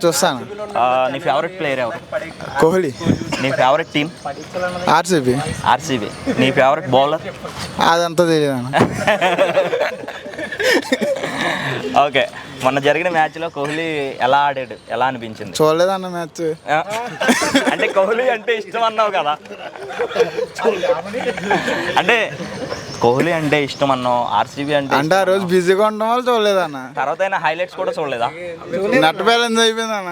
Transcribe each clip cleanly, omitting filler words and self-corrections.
చూస్తాను. నీ favourite player ఎవరు? కోహ్లీ. నీ ఫేవరెట్ టీం? ఆర్సీబీ. ఆర్సీబీ. నీ ఫేవరెట్ బౌలర్? అదంతా తెలియదు అన్న. ఓకే, మొన్న జరిగిన మ్యాచ్లో కోహ్లీ ఎలా ఆడాడు, ఎలా అనిపించింది? చూడలేదన్న మ్యాచ్. అంటే కోహ్లీ అంటే ఇష్టం అన్నావు కదా, అంటే కోహ్లీ అంటే ఇష్టం అన్నావు, ఆర్సీబీ అంటే ఆ రోజు బిజీగా ఉండడం వల్ల చూడలేదన్న. తర్వాత అయినా హైలైట్స్ కూడా చూడలేదా? నెట్ బ్యాలెన్స్ అయిపోయింది అన్న.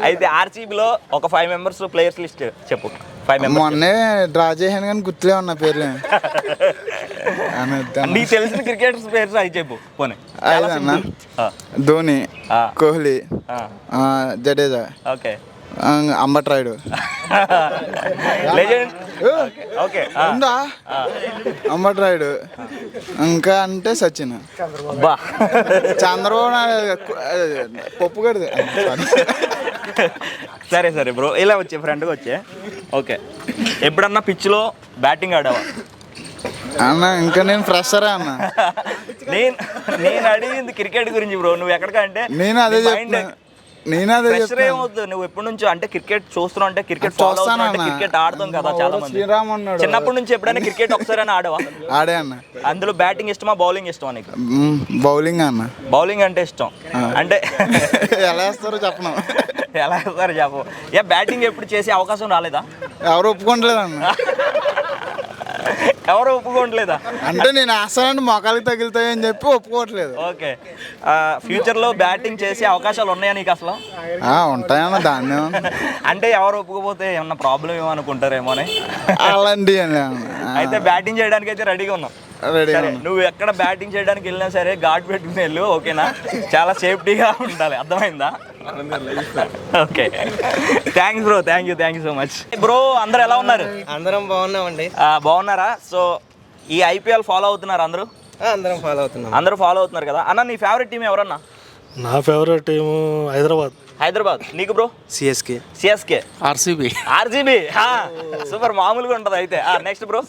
అయితే ఆర్సీబీలో ఒక 5 మెంబర్స్ ప్లేయర్స్ లిస్ట్ చెప్పు. 5 మెంబర్స్. మొన్నే డ్రా చేశాను కానీ గుర్తులే ఉన్న పేర్లు. నీకు తెలిసిన క్రికెటర్స్ పేర్స్ అవి చెప్పు పోనీ. అన్న Dhoni, Kohli, Jadeja, okay, Ambati Rayudu, legend. Okay, ఉందా అంబట్ రాయుడు. ఇంకా అంటే సచిన్, బా చంద్రబాబు నాయుడు, పప్పు కడితే. సరే సరే బ్రో, ఇలా వచ్చే ఫ్రెండ్గా వచ్చే. ఓకే, ఎప్పుడన్నా పిచ్లో బ్యాటింగ్ ఆడావా అన్న? ఇంకా నేను ఫ్రెషరా అన్న. నేను అడిగింది క్రికెట్ గురించి బ్రో. నువ్వు ఎక్కడికంటే నేను అదే చెప్తున్నా. ఏమవుతుంది, నువ్వు ఎప్పటి నుంచో అంటే క్రికెట్ చూస్తున్నావు, అంటే క్రికెట్ ఫాలో అవుతున్నావు, క్రికెట్ ఆడతాం కదా చాలా మంది. శ్రీరామ్ అన్నాడు. చిన్నప్పటి నుంచి ఎప్పుడైనా క్రికెట్ ఒకసారి అని ఆడవా? ఆడే అన్న. అందులో బ్యాటింగ్ ఇష్టమా, బౌలింగ్ ఇష్టమా నీకు? బౌలింగ్ అన్న. బౌలింగ్ అంటే ఇష్టం. అంటే ఎలా వేస్తారో చెప్పను. ఎలా వేస్తారో చెప్పు. బ్యాటింగ్ ఎప్పుడు చేసే అవకాశం రాలేదా? ఎవరు ఒప్పుకోవట్లేదు అన్న. ఎవరు ఒప్పుకోవట్లేదా? అంటే నేను వేస్తానంటే మొక్కలకి తగులుతాయని చెప్పి ఒప్పుకోవట్లేదు. ఓకే, ఫ్యూచర్లో బ్యాటింగ్ చేసే అవకాశాలు ఉన్నాయా నీకు అసలు? ఉంటాయన్న, దాన్ని. అంటే ఎవరు ఒప్పుకోపోతే ఏమన్నా ప్రాబ్లం ఏమనుకుంటారేమో అని. అలాంటి అయితే బ్యాటింగ్ చేయడానికి అయితే రెడీగా ఉన్నాం. సరే, నువ్వు ఎక్కడ బ్యాటింగ్ చేయడానికి వెళ్ళినా సరే గార్డ్ పెట్టుకుని వెళ్ళు, ఓకేనా? చాలా సేఫ్టీగా ఉండాలి, అర్థమైందా? Okay, thanks bro, thank you so much bro. అందరు ఎలా ఉన్నారు? అందరం బాగున్నామండి. బాగున్నారా? సో ఈ ఐపీఎల్ ఫాలో అవుతున్నారు అందరూ? అందరం ఫాలో అవుతున్నాం. అందరూ ఫాలో అవుతున్నారు కదా అన్న. నీ ఫేవరెట్ టీం ఎవరన్నా? నా ఫేవరెట్ టీము హైదరాబాద్. నీకు బ్రో? సిఎస్కే. ఆర్సీబీ. సూపర్, మామూలుగా ఉంటుంది అయితే. Next bro?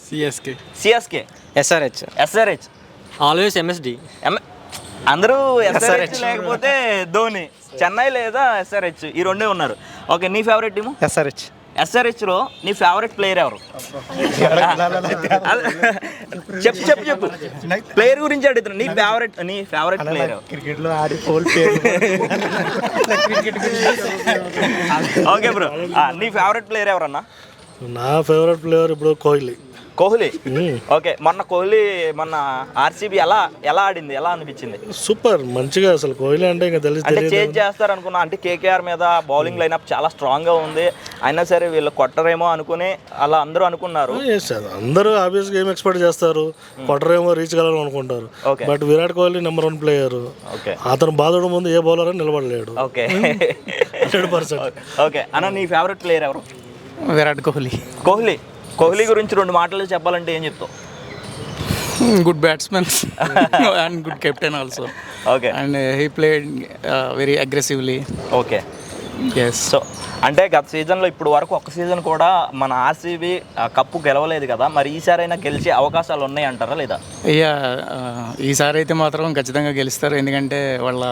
CSK. SRH. Always MSD. అందరూ ఎస్ఆర్హెచ్ లేకపోతే ధోని. చెన్నై లేదా ఎస్ఆర్హెచ్, ఈ రెండే ఉన్నారు. ఓకే, నీ ఫేవరెట్ టీము? ఎస్ఆర్హెచ్లో నీ ఫేవరెట్ ప్లేయర్ ఎవరు? చెప్పు ప్లేయర్ గురించి అడుగుతున్నా. నీ ఫేవరెట్ ప్లేయర్ క్రికెట్లో ఆడి పోల్ పేరు. ఓకే బ్రో, నీ ఫేవరెట్ ప్లేయర్ ఎవరన్నా? నా ఫేవరెట్ ప్లేయర్ ఇప్పుడు కోహ్లీ. ఓకే, మొన్న ఆర్సీబీ ఎలా ఆడింది, ఎలా అనిపించింది? సూపర్, మంచిగా. అసలు కోహ్లీ అంటే ఇంకా అంటే చేంజ్ చేస్తారు అనుకున్నా. అంటే కేకేఆర్ మీద బౌలింగ్ లైనప్ చాలా స్ట్రాంగ్ గా ఉంది, అయినా సరే వీళ్ళు కొట్టరేమో అనుకుని అలా అందరూ అనుకున్నారు. అందరూ ఆబ్వియస్గా ఏం ఎక్స్పెక్ట్ చేస్తారు, కొట్టరేమో, రీచ్ కావాలని అనుకుంటారు. But Virat Kohli number 1 player. అతను బాధడం ముందు ఏ బౌలర్ అని నిలబడలేడు. ఓకే 100%. ఓకే అన్న, నీ ఫేవరెట్ ప్లేయర్ ఎవరు? విరాట్ కోహ్లీ గురించి 2 మాటలు చెప్పాలంటే ఏం చెప్తావు? Good batsmen and good captain also. Okay, and he played very aggressively. Okay, yes. So అంటే గత సీజన్లో ఇప్పుడు వరకు ఒక్క సీజన్ కూడా మన ఆర్సీబీ కప్పు గెలవలేదు కదా, మరి ఈసారైనా గెలిచే అవకాశాలు ఉన్నాయి అంటారా లేదా? ఈసారి అయితే మాత్రం ఖచ్చితంగా గెలుస్తారు, ఎందుకంటే వాళ్ళ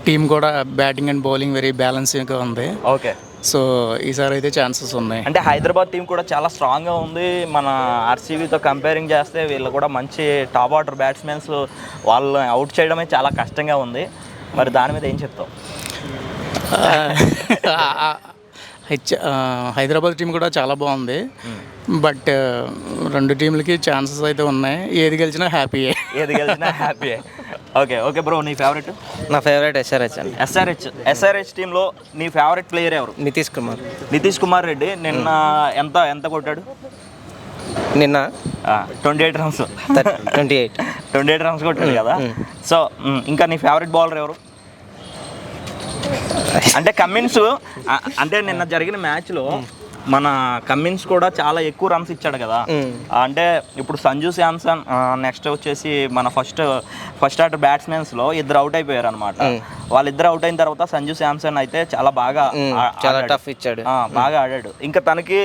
టీం కూడా బ్యాటింగ్ అండ్ బౌలింగ్ వెరీ బ్యాలెన్స్గా ఉంది. ఓకే, సో ఈసారి అయితే ఛాన్సెస్ ఉన్నాయి. అంటే హైదరాబాద్ టీం కూడా చాలా స్ట్రాంగ్గా ఉంది. మన ఆర్సీబీతో కంపేరింగ్ చేస్తే వీళ్ళు కూడా మంచి టాప్ ఆర్డర్ బ్యాట్స్మెన్స్, వాళ్ళని అవుట్ చేయడమే చాలా కష్టంగా ఉంది. మరి దాని మీద ఏం చెప్తావు? హైదరాబాద్ టీం కూడా చాలా బాగుంది, బట్ 2 టీంలకి ఛాన్సెస్ అయితే ఉన్నాయి. ఏది గెలిచినా హ్యాపీయే. ఓకే బ్రో, నీ ఫేవరెట్? నా ఫేవరెట్ ఎస్ఆర్హెచ్ అండి. ఎస్ఆర్హెచ్ టీంలో నీ ఫేవరెట్ ప్లేయర్ ఎవరు? నితీష్ కుమార్ రెడ్డి. నిన్న ఎంత కొట్టాడు? నిన్న 28 రన్స్. 28 రన్స్ కొట్టాడు కదా. సో ఇంకా నీ ఫేవరెట్ బౌలర్ ఎవరు? అంటే కమిన్స్. అంటే నిన్న జరిగిన మ్యాచ్లో మన కమిన్స్ కూడా చాలా ఎక్కువ రన్స్ ఇచ్చాడు కదా. అంటే ఇప్పుడు సంజు శాంసన్, నెక్స్ట్ వచ్చేసి మన ఫస్ట్ ఆర్డర్ బ్యాట్స్మెన్స్లో 2 అవుట్ అయిపోయారు అనమాట. వాళ్ళిద్దరు అవుట్ అయిన తర్వాత సంజు శాంసన్ అయితే చాలా బాగా టఫ్ ఇచ్చాడు, బాగా ఆడాడు. ఇంకా తనకి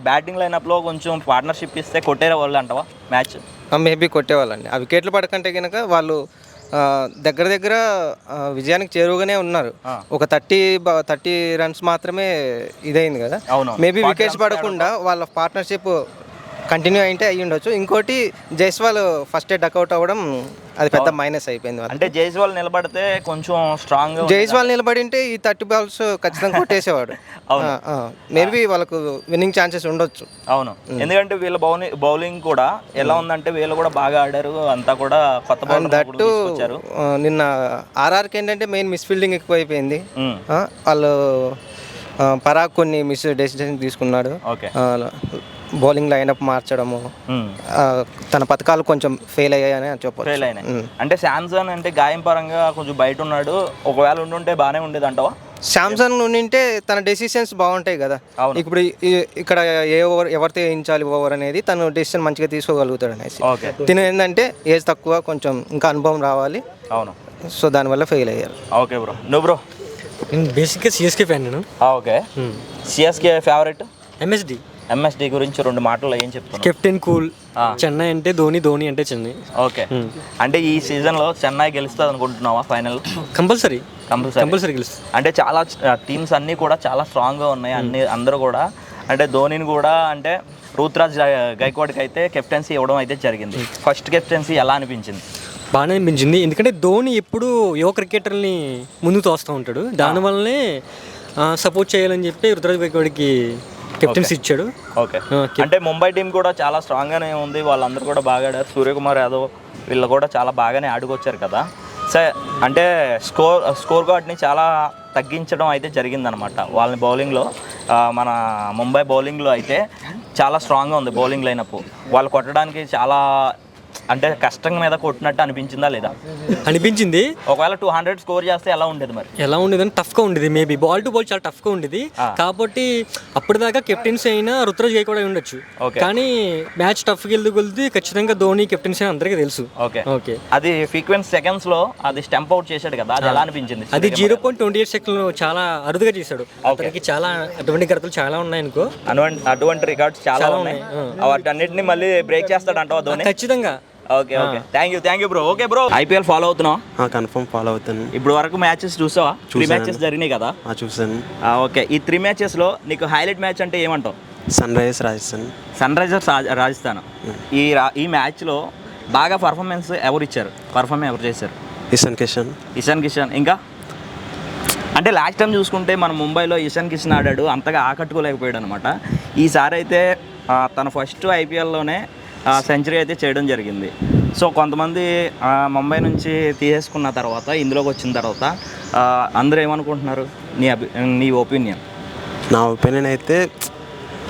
బ్యాటింగ్ లైనప్లో కొంచెం పార్ట్నర్షిప్ ఇస్తే కొట్టే వాళ్ళు అంటావా మ్యాచ్? మేబీ కొట్టేవాళ్ళండి. ఆ వికెట్లు పడకంటే కనుక వాళ్ళు దగ్గర దగ్గర విజయానికి చేరువగానే ఉన్నారు. ఒక 30 రన్స్ మాత్రమే ఇదైంది కదా. మేబీ వికెట్స్ పడకుండా వాళ్ళ పార్ట్నర్షిప్ కంటిన్యూ అయింటే అయ్యి ఉండొచ్చు. ఇంకోటి జైస్వాల్ ఫస్ట్ డక్అవుట్ అవ్వడం అది పెద్ద మైనస్ అయిపోయింది. అంటే జైస్వాల్ నిలబడితే కొంచెం స్ట్రాంగ్, జైస్వాల్ నిలబడింటే ఈ 30 balls ఖచ్చితంగా కొట్టేసేవాడు. మేబీ వాళ్ళకు విన్నింగ్ ఛాన్సెస్ ఉండొచ్చు. అవును, ఎందుకంటే వీళ్ళ బౌలింగ్ కూడా ఎలా ఉందంటే వీళ్ళు కూడా బాగా ఆడారు, అంతా కూడా కొత్త దట్టు. నిన్న ఆర్ఆర్కి ఏంటంటే మెయిన్ మిస్ఫీల్డింగ్ ఎక్కువ అయిపోయింది. వాళ్ళు పరాగ్ కొన్ని మిస్ డెసిషన్ తీసుకున్నాడు. బౌలింగ్ లైనప్ మార్చడము, తన పథకాలు కొంచెం ఫెయిల్ అయ్యాయని చెప్పొచ్చు. ఫెయిల్ అయినాయి అంటే శాంసన్ అంటే గాయం పరంగా కొంచెం బయట ఉన్నాడు. ఒకవేళ ఉండుంటే బాగానే ఉండేది అంటావా? శాంసన్ ఉండింటే తన డెసిషన్స్ బాగుంటాయి కదా. ఇప్పుడు ఇక్కడ ఏ ఓవర్ ఎవరితో వేయించాలి ఓవర్ అనేది తను డెసిషన్ మంచిగా తీసుకోగలుగుతాడు అనేసి. తిను ఏంటంటే ఏజ్ తక్కువ, కొంచెం ఇంకా అనుభవం రావాలి. అవును, సో దానివల్ల ఫెయిల్ అయ్యారు. ఓకే బ్రో, నువ్వు బ్రో? నేను బేసిక్గా సిఎస్కే ఫ్యాన్. నేను ఓకే, సిఎస్కే ఫేవరెట్? ఎంఎస్డి గురించి 2 మాటలు ఏం చెప్తాను? Captain cool. చెన్నై అంటే ధోని, ధోని అంటే చెన్నై. ఓకే, అంటే ఈ సీజన్లో చెన్నై గెలుస్తుంది అనుకుంటున్నావా ఫైనల్? కంపల్సరీ గెలుస్తుంది. అంటే చాలా టీమ్స్ అన్నీ కూడా చాలా స్ట్రాంగ్గా ఉన్నాయి. అందరూ కూడా అంటే ధోనిని కూడా అంటే రుతురాజ్ గైక్వాడ్కి అయితే కెప్టెన్సీ ఇవ్వడం అయితే జరిగింది. ఫస్ట్ కెప్టెన్సీ ఎలా అనిపించింది? బాగానే అనిపించింది, ఎందుకంటే ధోని ఎప్పుడు యువ క్రికెటర్ని ముందుకు తోస్తూ ఉంటాడు. దానివల్లనే సపోర్ట్ చేయాలని చెప్పి రుతురాజ్ గైక్వాడ్కి కెప్టెన్సీ ఇచ్చాడు. ఓకే, అంటే ముంబై టీం కూడా చాలా స్ట్రాంగ్గానే ఉంది, వాళ్ళందరూ కూడా బాగా ఆడారు. సూర్యకుమార్ యాదవ్ వీళ్ళు కూడా చాలా బాగానే ఆడుకొచ్చారు కదా. సరే, అంటే స్కోర్ కార్డ్ని చాలా తగ్గించడం అయితే జరిగిందనమాట వాళ్ళని బౌలింగ్లో. మన ముంబై బౌలింగ్లో అయితే చాలా స్ట్రాంగ్గా ఉంది బౌలింగ్ లైనప్. వాళ్ళు కొట్టడానికి చాలా అంటే కష్టం మీద కొట్టినట్టు అనిపించిందా లేదా? అనిపించింది. ఒకవేళ 200 స్కోర్ చేస్తే ఎలా ఉండేది మరి? ఎలా ఉండేదని టఫ్గా ఉండేది. మేబీ బాల్ టు బాల్ చాలా టఫ్గా ఉండేది. కాబట్టి అప్పటిదాకా కెప్టెన్సీ అయినా రుతురాజ్ గైక్వాడ్ అయి ఉండొచ్చు. కానీ మ్యాచ్ టఫ్గా వెళ్తుంది. ఖచ్చితంగా ధోని కెప్టెన్సీ అందరికీ తెలుసు. ఓకే, అది ఫ్రీక్వెంట్ సెకండ్స్ అది స్టంప్ అవుట్ చేశాడు కదా, అది ఎలా అనిపించింది? అది 0.28 సెకండ్లు చాలా అరుదుగా చేశాడు. అతనికి చాలా అటువంటి గడతలు చాలా ఉన్నాయి అనుకో. అటువంటి రికార్డ్స్ చాలా ఉన్నాయి. వాటన్నిటిని మళ్ళీ బ్రేక్ చేస్తాడు అంటావా ధోని? ఖచ్చితంగా. Okay, thank you bro. Okay bro, IPL follow అవుతున్నావు? కన్ఫర్మ్ ఫాలో అవుతాను. ఇప్పుడు వరకు మ్యాచెస్ చూసావా? 3 మ్యాచెస్ జరిగినాయి కదా. చూసాను. ఓకే, ఈ 3 మ్యాచెస్లో నీకు హైలైట్ మ్యాచ్ అంటే ఏమంటావు? Sunrisers Rajasthan. ఈ మ్యాచ్లో బాగా పర్ఫార్మెన్స్ ఎవరు చేశారు? ఇషాన్ కిషన్. ఇంకా అంటే లాస్ట్ టైం చూసుకుంటే మన ముంబైలో ఇషాన్ కిషన్ ఆడాడు, అంతగా ఆకట్టుకోలేకపోయాడు అనమాట. ఈసారి అయితే తన ఫస్ట్ ఐపీఎల్లోనే సెంచరీ అయితే చేయడం జరిగింది. సో కొంతమంది ముంబై నుంచి తీసేసుకున్న తర్వాత ఇందులోకి వచ్చిన తర్వాత అందరూ ఏమనుకుంటున్నారు? నీ ఒపీనియన్? నా ఒపీనియన్ అయితే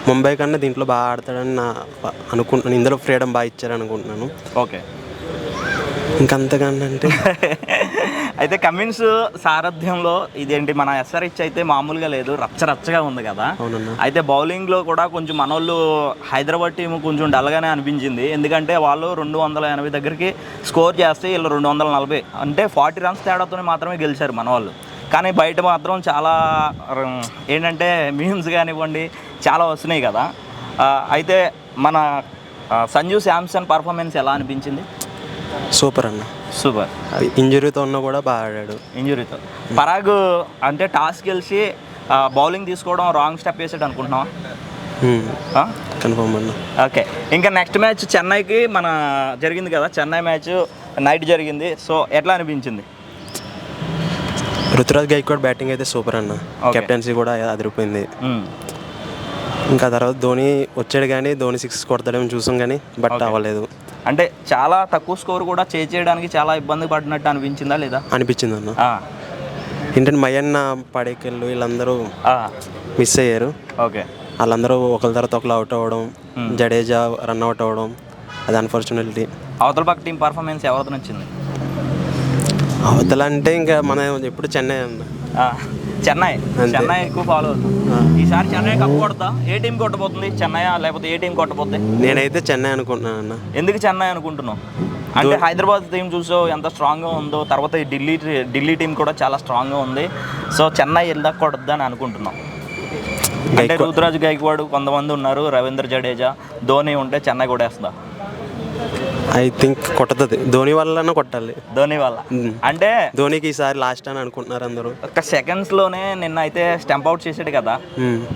ముంబై కన్నా దీంట్లో బాగా ఆడతాడని అనుకుంటున్నాను. ఇందులో ఫ్రీడమ్ బాగా ఇచ్చారని అనుకుంటున్నాను. ఓకే, ఇంకంతకన్నా అంటే అయితే కమిన్స్ సారథ్యంలో ఇదేంటి మన ఎస్ఆర్హెచ్ అయితే మామూలుగా లేదు, రచ్చరచ్చగా ఉంది కదా. అయితే బౌలింగ్లో కూడా కొంచెం మనోళ్ళు హైదరాబాద్ టీం కొంచెం డల్గానే అనిపించింది. ఎందుకంటే వాళ్ళు 280 దగ్గరికి స్కోర్ చేస్తే వీళ్ళు 240 అంటే 40 రన్స్ తేడాతోనే మాత్రమే గెలిచారు మన వాళ్ళు. కానీ బయట మాత్రం చాలా ఏంటంటే మీమ్స్ కానివ్వండి చాలా వస్తున్నాయి కదా. అయితే మన సంజు శాంసన్ పర్ఫార్మెన్స్ ఎలా అనిపించింది? సూపర్. ఇంజురీతో ఉన్నా కూడా బాగా ఆడాడు. ఇంజురీతో పరాగ్ అంటే టాస్ గెలిచి బౌలింగ్ తీసుకోవడం రాంగ్ స్టెప్ వేసాడు అనుకుంటున్నావా? కన్ఫర్మ్ అన్న. ఓకే, ఇంకా నెక్స్ట్ మ్యాచ్ చెన్నైకి మన జరిగింది కదా, చెన్నై మ్యాచ్ నైట్ జరిగింది. సో ఎట్లా అనిపించింది? రుతురాజ్ గైక్వాడ్ బ్యాటింగ్ అయితే సూపర్ అన్న. కెప్టెన్సీ కూడా అదిరిపోయింది. ఇంకా తర్వాత ధోని వచ్చాడు కానీ ధోని 6 కొడతాడేమో చూసాం కానీ బట్ అవ్వలేదు. అంటే చాలా తక్కువ స్కోర్ కూడా చేయడానికి చాలా ఇబ్బంది పడినట్టు అనిపించిందా లేదా? అనిపించింది అన్న. ఏంటంటే మయన్న పడేకెళ్ళు వీళ్ళందరూ మిస్ అయ్యారు. ఓకే, వాళ్ళందరూ ఒకరి తర్వాత ఒకరు అవుట్ అవ్వడం, జడేజా రన్ అవుట్ అవ్వడం, అది అన్ఫార్చునేట్లీ. అవతల పక్క టీం పర్ఫార్మెన్స్ ఎవరితో నచ్చింది? అవతల అంటే ఇంకా మనం ఎప్పుడు చెన్నై అన్న. చెన్నై ఎక్కువ ఫాలో అవుతుంది. ఈసారి చెన్నై కప్ కొడతా. ఏ టీం కొట్టబోతుంది? చెన్నై లేకపోతే ఏ టీం కొట్టబోతుంది? నేనైతే చెన్నై అనుకుంటున్నాను అన్న. ఎందుకు చెన్నై అనుకుంటున్నావు? అంటే హైదరాబాద్ టీం చూసో ఎంత స్ట్రాంగ్గా ఉందో, తర్వాత ఢిల్లీ టీం కూడా చాలా స్ట్రాంగ్గా ఉంది. సో చెన్నై ఎలా కొడద్దు అని అనుకుంటున్నాం. అంటే రుతురాజ్ గైక్వాడ్ కొంతమంది ఉన్నారు, రవీంద్ర జడేజా, ధోని ఉంటే చెన్నై కూడా వేస్తుందా? ఐ థింక్ కొట్టదు, ధోని వల్లనే కొట్టాలి. ధోని వల్ల అంటే ధోనికి ఈసారి లాస్ట్ అని అనుకుంటున్నారు అందరూ. ఒక సెకండ్స్లోనే నిన్న అయితే స్టంప్ అవుట్ చేసాడు కదా,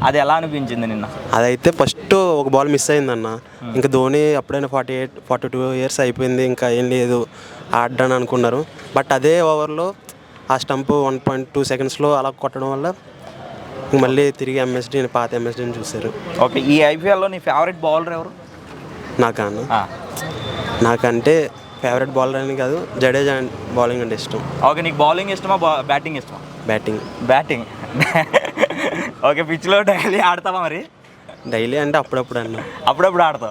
అది ఎలా అనిపించింది నిన్న? అదైతే ఫస్ట్ ఒక బాల్ మిస్ అయిందన్న, ఇంకా ధోని అప్పుడైనా 42 ఇయర్స్ అయిపోయింది, ఇంకా ఏం లేదు ఆడని అనుకున్నారు. బట్ అదే ఓవర్లో ఆ స్టంప్ 1.2 సెకండ్స్లో అలా కొట్టడం వల్ల మళ్ళీ తిరిగి పాత ఎంఎస్డీని చూశారు. ఓకే, ఈ ఐపీఎల్లో నీ ఫేవరెట్ బౌలర్ ఎవరు? నాకంటే ఫేవరెట్ బౌలర్ అని కాదు, జడేజా బౌలింగ్ అంటే ఇష్టం. ఓకే, నీకు బౌలింగ్ ఇష్టమా బ్యాటింగ్ ఇష్టమా? బ్యాటింగ్. ఓకే, పిచ్లో డైలీ ఆడతావా మరి? డైలీ అంటే అప్పుడప్పుడు ఆడతావు.